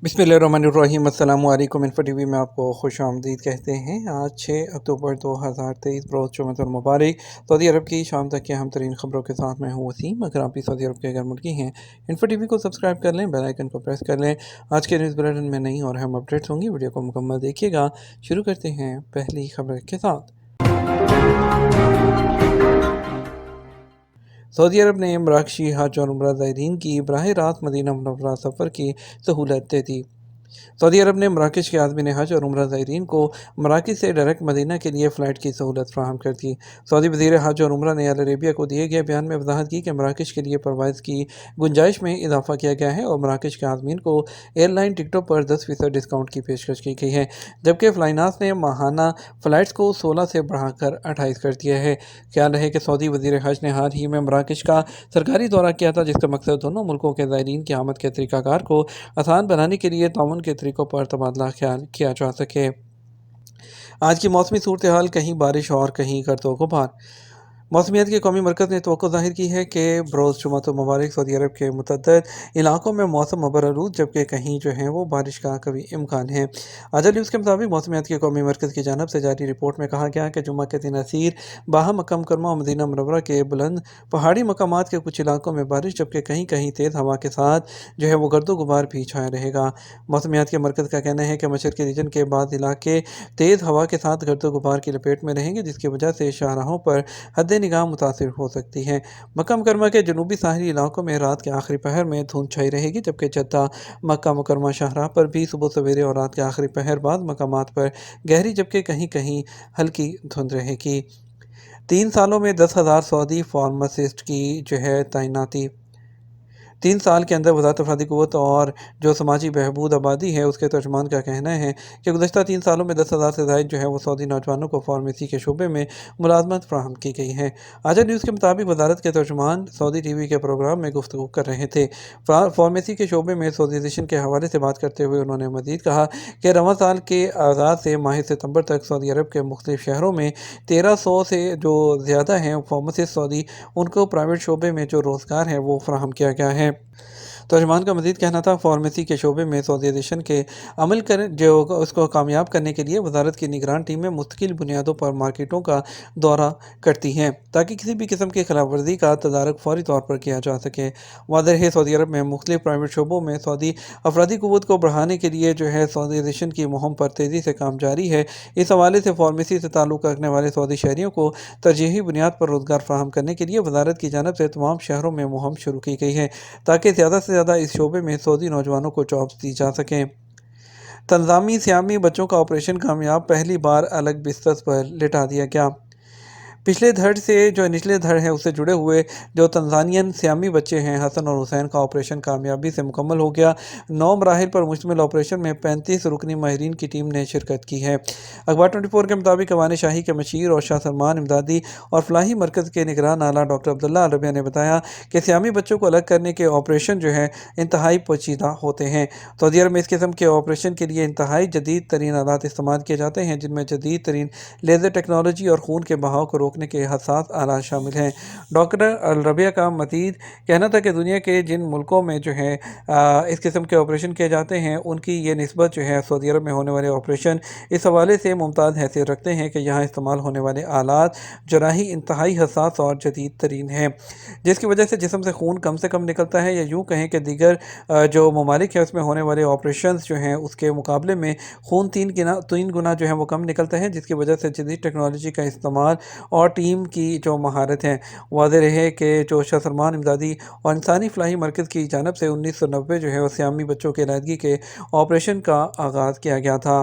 बिस्मिल्लाहिर्रहमानिर्रहीम। अस्सलामु अलैकुम। इन्फो टीवी में आपको खुश आमदीद कहते हैं। आज 6 अक्टूबर 2023 रोज़ जुम्मतुल मुबारक। सऊदी अरब की शाम तक की अहम तरीन खबरों के साथ मैं हूँ वसीम। अगर आप भी सऊदी अरब के घर मुल्की हैं, इन्फो टीवी को सब्सक्राइब कर लें, बेल आइकन को प्रेस कर लें। आज के न्यूज़ बुलेटिन में नई और अहम अपडेट्स होंगी। वीडियो को मुकम्मल देखिएगा। शुरू करते हैं पहली खबर के साथ। सऊदी अरब ने मराकशी हज और उम्रा ज़ायरीन की बराह रास्त मदीना मुनव्वरा सफ़र की सहूलत दे दी। सऊदी अरब ने मराकश के आज़मीन हज और उम्रा ज़ायरीन को मराकश से डायरेक्ट मदीना के लिए फ़्लाइट की सहूलत फ़राहम कर दी। सऊदी वज़ीर हज और उम्रा ने अल अरेबिया को दिए गए बयान में वजाहत की कि मराकश के लिए परवाज़ की गुंजाइश में इजाफ़ा किया गया है और मराकश के आज़मीन को एयरलाइन टिकटों पर 10% डिस्काउंट की पेशकश की गई है, जबकि फ्लाइनास ने माहाना फ़्लाइट्स को 16 से बढ़ाकर 28 कर दिया है। ख्याल रहे कि सऊदी वज़ीर हज ने हाल ही में मराकश का सरकारी दौरा किया था, जिसका मकसद दोनों मुल्कों के ज़ायरीन की आमद के तरीक़ाकार को आसान बनाने के लिए ताउन के तरीक़ों पर तबादला ख्याल किया जा सके। आज की मौसमी सूरत हाल, कहीं बारिश और कहीं गर्दो गुबार। मौसमियात के कौमी मरकज़ ने तवक्को ज़ाहिर की है कि बरोज़ जुम्मतुल मुबारक सऊदी अरब के मुतअद्दिद इलाकों में मौसम अबरआलूद, जबकि कहीं जो है वो बारिश का कभी इम्कान है। आज़ाद न्यूज़ के मुताबिक मौसमियात के कौमी मरकज़ की जानिब से जारी रिपोर्ट में कहा गया कि जुम्मा के दिन असीर, बाहा, मक्का मुकर्रमा और मदीना मुनव्वरा के बुलंद पहाड़ी मकामात के कुछ इलाकों में बारिश, जबकि कहीं कहीं तेज़ हवा के साथ जो है वो गर्दो गुबार भी छाया रहेगा। मौसमियात के मरकज़ का कहना है कि मशरक़ी रीजन के बाद इलाके तेज़ हवा के साथ गर्दो गुबार की लपेट में रहेंगे, जिसकी वजह से शाहराहों पर हद निगाह मुतासिर हो सकती है। मक्का मुकरमा के जनूबी साहली इलाकों में रात के आखिरी पहर में धुंध छाई रहेगी, जबकि जद्दा, मक्का मुकरमा शाहराह पर भी सुबह सवेरे और रात के आखिरी पहर बाद मकामात पर गहरी, जबकि कहीं कहीं हल्की धुंध रहेगी। 3 सालों में 10,000 सऊदी फार्मासिस्ट की जो है तैनाती। 3 साल के अंदर वज़ारत अफरादी क़ुव्वत और जो समाजी बहबूद आबादी है, उसके तर्जुमान का कहना है कि गुज़श्ता 3 सालों में 10,000 से ज़ायद जो है वो सऊदी नौजवानों को फार्मेसी के शोबे में मुलाज़मत फ़राहम की गई है। आज़ाद न्यूज़ के मुताबिक वज़ारत के तर्जुमान सऊदी टीवी के प्रोग्राम में गुफ्तगू कर रहे थे। फार्मेसी के शोबे में सऊदीज़ेशन के हवाले से बात करते हुए उन्होंने मज़ीद कहा कि रवां साल के आगाज़ से माह सितंबर तक सऊदी अरब के मुख्तलिफ़ शहरों में 1300 से जो ज़्यादा हैं फार्मासिस्ट सऊदी, उनको प्राइवेट शोबे में जो रोज़गार है वो फ़राहम किया गया है। तर्जुमान का मज़ीद कहना था, फार्मेसी के शोबे में सऊदीज़ेशन के अमल कर जो उसको कामयाब करने के लिए वज़ारत की निगरान टीमें मुस्तकिल बुनियादों पर मार्केटों का दौरा करती हैं, ताकि किसी भी किस्म की खिलाफवर्जी का तदारक फौरी तौर पर किया जा सके। वाज़ेह है, सऊदी अरब में मुख्तलिफ प्राइवेट शोबों में सऊदी अफरादी क़ुव्वत को बढ़ाने के लिए जो है सऊदीज़ेशन की मुहिम पर तेज़ी से काम जारी है। इस हवाले से फार्मेसी से ताल्लुक़ रखने वाले सऊदी शहरियों को तरजीही बुनियाद पर रोज़गार फ़राहम करने के लिए वज़ारत की जानिब से तमाम शहरों में मुहिम शुरू की गई है, ताकि ज़्यादा से ज़्यादा इस शोबे में सऊदी नौजवानों को जॉब्स दी जा सकें। तंजामी सियामी बच्चों का ऑपरेशन कामयाब, पहली बार अलग बिस्तर पर लिटा दिया गया। पिछले धड़ से जो निचले धड़ है उससे जुड़े हुए जो तंजानियन सियामी बच्चे हैं हसन और हुसैन का ऑपरेशन कामयाबी से मुकम्मल हो गया। 9 मराहिल पर मुश्तमिल ऑपरेशन में 35 रुकनी माहिरीन की टीम ने शिरकत की है। अखबार 24 के मुताबिक अवान शाही के मशीर और शाह सलमान इमदादी और फलाही मरकज़ के निगरान आला डॉक्टर अब्दुल्ला अल रबिया ने बताया कि सियामी बच्चों को अलग करने के ऑपरेशन जो है इंतहाई पेचीदा होते हैं। सऊदी अरब में इस किस्म के ऑपरेशन के लिए इंतहाई जदीद तरीन आलात इस्तेमाल किए जाते हैं, जिनमें जदीद तरीन लेज़र टेक्नोलॉजी और खून के बहाव को रोकने के हसास आलात शामिल हैं। डॉक्टर अल रबिया का मज़ीद कहना था कि दुनिया के जिन मुल्कों में जो है इस किस्म के ऑपरेशन किए जाते हैं, उनकी ये निस्बत जो है सऊदी अरब में होने वाले ऑपरेशन इस हवाले से मुमताज़ हैसियत रखते हैं कि यहाँ इस्तेमाल होने वाले आलात जराही इंतहाई हसास और जदीद तरीन है, जिसकी वजह से जिस्म से खून कम से कम निकलता है, या यूँ कहें कि दीगर जो ममालिक है उसमें होने वाले ऑपरेशन जो हैं उसके मुकाबले में खून 3 गुना जो है वो कम निकलता है, जिसकी वजह से जदीद टेक्नोलॉजी का इस्तेमाल और टीम की जो महारत है। वाज़ेह रहे कि जो शाह सलमान इमदादी और इंसानी फलाही मरकज़ की जानिब से 1990 जो है वो सियामी बच्चों के अलहदगी के ऑपरेशन का आगाज़ किया गया था।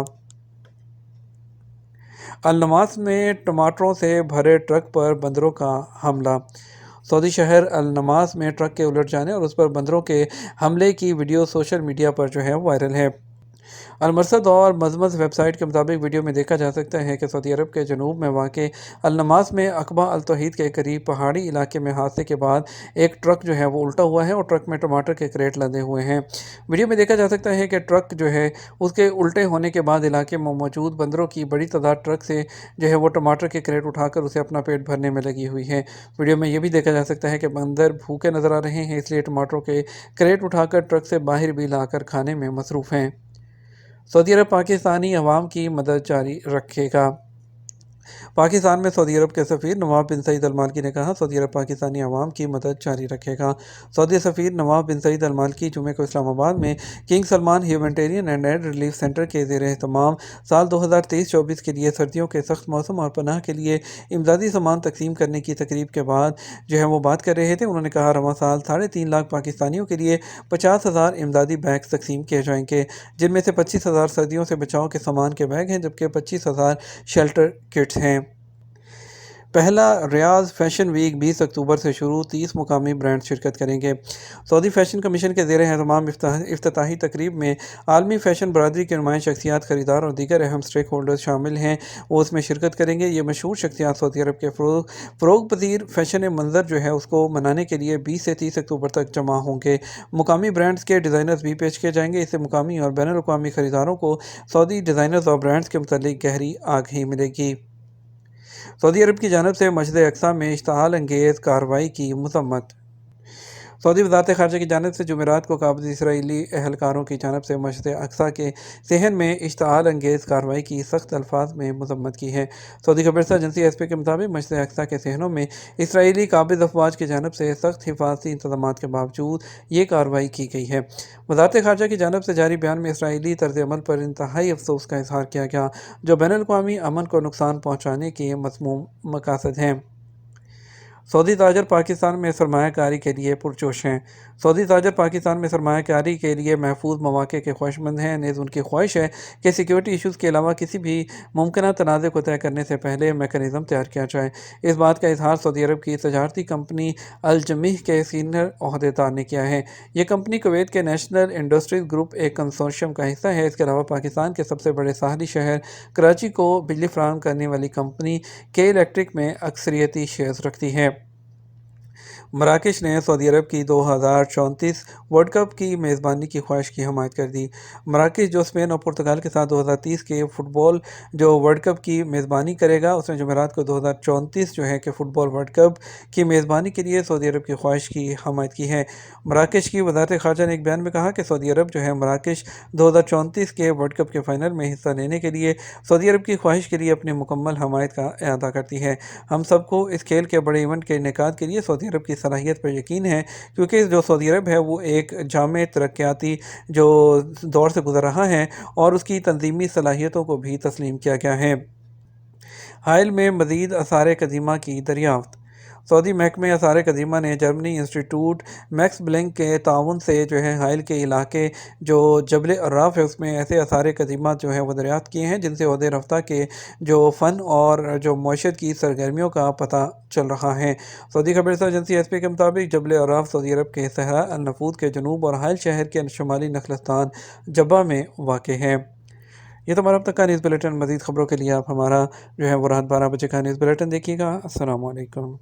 अल नमास में टमाटरों से भरे ट्रक पर बंदरों का हमला। सऊदी शहर अल नमास में ट्रक के उलट जाने और उस पर बंदरों के हमले की वीडियो सोशल मीडिया पर जो है वायरल है। المرصد اور مزمز ویب سائٹ کے مطابق ویڈیو میں دیکھا جا سکتا ہے کہ سعودی عرب کے جنوب میں واقع النماس میں عقبہ التوحید کے قریب پہاڑی علاقے میں حادثے کے بعد ایک ٹرک جو ہے وہ الٹا ہوا ہے اور ٹرک میں ٹماٹر کے کریٹ لدے ہوئے ہیں۔ ویڈیو میں دیکھا جا سکتا ہے کہ ٹرک جو ہے اس کے الٹے ہونے کے بعد علاقے میں موجود بندروں کی بڑی تعداد ٹرک سے جو ہے وہ ٹماٹر کے کریٹ اٹھا کر اسے اپنا پیٹ بھرنے میں لگی ہوئی ہے۔ ویڈیو میں یہ بھی دیکھا جا سکتا ہے کہ بندر بھوکے نظر آ رہے ہیں، اس لیے ٹماٹروں کے کریٹ اٹھا کر ٹرک سے باہر بھی لا کر کھانے میں مصروف ہیں۔ سعودی عرب پاکستانی عوام کی مدد جاری رکھے گا۔ پاکستان میں سعودی عرب کے سفیر نواف بن سعید المالکی نے کہا، سعودی عرب پاکستانی عوام کی مدد جاری رکھے گا۔ سعودی سفیر نواف بن سعید المالکی جمعے کو اسلام آباد میں King Salman humanitarian and aid relief centre کے زیر اہتمام سال 2023-24 کے لیے سردیوں کے سخت موسم اور پناہ کے لیے امدادی سامان تقسیم کرنے کی تقریب کے بعد جو ہے وہ بات کر رہے تھے۔ انہوں نے کہا، رواں سال 3.5 لاکھ پاکستانیوں کے لیے 50,000 امدادی بیگ تقسیم کیے جائیں گے، جن میں سے 25,000 سردیوں سے بچاؤ کے سامان کے بیگ ہیں، جبکہ 25,000 شیلٹر کٹس ہیں۔ پہلا ریاض فیشن ویک 20 اکتوبر سے شروع، 30 مقامی برانڈ شرکت کریں گے۔ سعودی فیشن کمیشن کے زیر اہتمام افتتاحی تقریب میں عالمی فیشن برادری کے نمایاں شخصیات، خریدار اور دیگر اہم سٹیک ہولڈرز شامل ہیں، وہ اس میں شرکت کریں گے۔ یہ مشہور شخصیات سعودی عرب کے فروغ پذیر فیشن منظر جو ہے اس کو منانے کے لیے 20 سے 30 اکتوبر تک جمع ہوں گے۔ مقامی برانڈز کے ڈیزائنرز بھی پیش کیے جائیں گے، اس سے مقامی اور بین الاقوامی خریداروں کو سعودی ڈیزائنرز اور برانڈز کے متعلق گہری آگاہی ملے گی۔ سعودی عرب کی جانب سے مسجد اقصی میں اشتعال انگیز کارروائی کی مذمت۔ سعودی وزارت خارجہ کی جانب سے جمعرات کو قابض اسرائیلی اہلکاروں کی جانب سے مسجد اقصی کے صحن میں اشتعال انگیز کارروائی کی سخت الفاظ میں مذمت کی ہے۔ سعودی خبررساں ایجنسی ایس پی کے مطابق مسجد اقصی کے صحنوں میں اسرائیلی قابض افواج کی جانب سے سخت حفاظتی انتظامات کے باوجود یہ کارروائی کی گئی ہے۔ وزارت خارجہ کی جانب سے جاری بیان میں اسرائیلی طرز عمل پر انتہائی افسوس کا اظہار کیا گیا، جو بین الاقوامی امن کو نقصان پہنچانے کے مذموم مقاصد ہیں۔ سعودی تاجر پاکستان میں سرمایہ کاری کے لیے پرجوش ہیں۔ سعودی تاجر پاکستان میں سرمایہ کاری کے لیے محفوظ مواقع کے خواہشمند ہیں، نیز ان کی خواہش ہے کہ سیکیورٹی ایشوز کے علاوہ کسی بھی ممکنہ تنازع کو طے کرنے سے پہلے میکانزم تیار کیا جائے۔ اس بات کا اظہار سعودی عرب کی تجارتی کمپنی الجمیح کے سینئر عہدیدار نے کیا ہے۔ یہ کمپنی کویت کے نیشنل انڈسٹریز گروپ ایک کنسورشیم کا حصہ ہے۔ اس کے علاوہ پاکستان کے سب سے بڑے ساحلی شہر کراچی کو بجلی فراہم کرنے والی کمپنی کے الیکٹرک میں اکثریتی شیئرز رکھتی ہے۔ مراکش نے سعودی عرب کی 2034 ورلڈ کپ کی میزبانی کی خواہش کی حمایت کر دی۔ مراکش جو اسپین اور پرتگال کے ساتھ 2030 کے فٹ بال جو ورلڈ کپ کی میزبانی کرے گا، اس نے جمعرات کو 2034 جو ہے کہ فٹ بال ورلڈ کپ کی میزبانی کے لیے سعودی عرب کی خواہش کی حمایت کی ہے۔ مراکش کی وزارت خارجہ نے ایک بیان میں کہا کہ سعودی عرب جو ہے مراکش 2034 کے ورلڈ کپ کے فائنل میں حصہ لینے کے لیے سعودی عرب کی خواہش کے لیے اپنی مکمل حمایت کا اعادہ کرتی ہے۔ ہم سب کو اس کھیل کے بڑے ایونٹ کے انعقاد کے لیے سعودی عرب کی صلاحیت پر یقین ہے، کیونکہ جو سعودی عرب ہے وہ ایک جامع ترقیاتی جو دور سے گزر رہا ہے اور اس کی تنظیمی صلاحیتوں کو بھی تسلیم کیا گیا ہے۔ حائل میں مزید آثار قدیمہ کی دریافت۔ سعودی محکمہ آثار قدیمہ نے جرمنی انسٹیٹیوٹ میکس پلانک کے تعاون سے جو ہے حائل کے علاقے جو جبل عراف ہے اس میں ایسے آثار قدیمہ جو ہے وہ دریافت کیے ہیں، جن سے عہدہ رفتہ کے جو فن اور جو معیشت کی سرگرمیوں کا پتہ چل رہا ہے۔ سعودی خبررساں ایجنسی ایس پی کے مطابق جبل عراف سعودی عرب کے صحرا النفود کے جنوب اور حائل شہر کے شمالی نخلستان جبہ میں واقع ہے۔ یہ تو ہمارا اب تک کا نیوز بلیٹن۔ مزید خبروں کے لیے آپ ہمارا جو ہے وہ رات 12 بجے کا نیوز بلیٹن دیکھیے گا۔ السلام علیکم۔